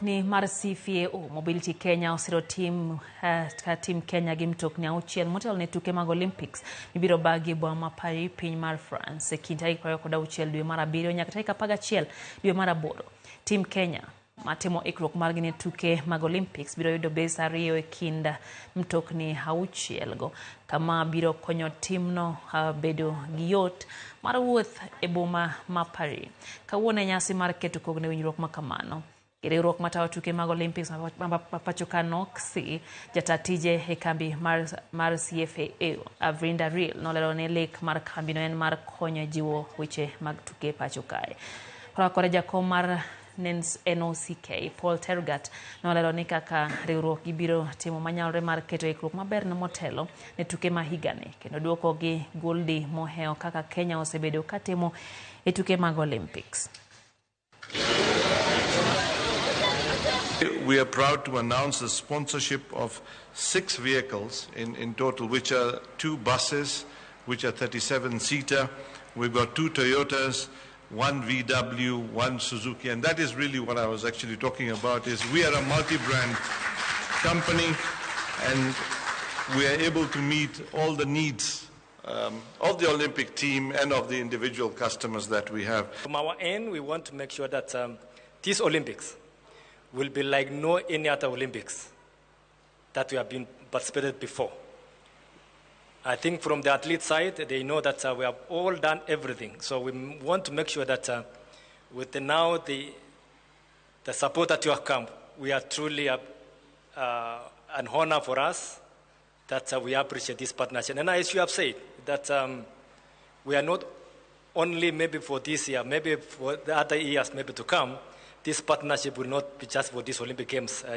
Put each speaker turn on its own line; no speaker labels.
Ni mar CFAO Mobility Kenya osiro team Kenya gi mtokni auchiel motelo ne tuke mag Olympics mibiro bagi boma Paris piny mar France kind tarik 26 dwe mar 7 nyaka tarik 11 dwe mar 8. Team Kenya matimo ikruok margi ne tuke mag Olympics biro yudo base 2 e kind mtokni auchiel go kama biro konyo timno bedo gi yot mar wuoth e boma ma Paris. Kawuono nyasi mar keto kogne winjruok makamano. Riwruok matayo tuke mag Olympics pacho ka noksi jatatije e kambi mar CFAO Avrinda Real nolero ne lek mar kambi no en mar konyo jiwo weche mag tuke pacho kae. Kore jakom mar NOCK Paul Tergat nolero ni kaka riwruok gibiro timo manyalore mar keto ikruok maber na motelo ne tuke ma higani kendo duoko gi goldi moheo kaka Kenya osebedo katimo e tuke mag Olympics.
We are proud to announce the sponsorship of 6 vehicles in total, which are 2 buses, which are 37-seater. We've got 2 Toyotas, 1 VW, 1 Suzuki, and that is really what I was actually talking about, is we are a multi-brand company and we are able to meet all the needs of the Olympic team and of the individual customers that we have.
From our end, we want to make sure that these Olympics will be like no any other Olympics that we have been participated before. I think from the athlete side, they know that we have all done everything. So we want to make sure that with the support that you have come, we are truly an honor for us that we appreciate this partnership. And as you have said, that we are not only maybe for this year, maybe for the other years maybe to come, this partnership will not be just for these Olympic Games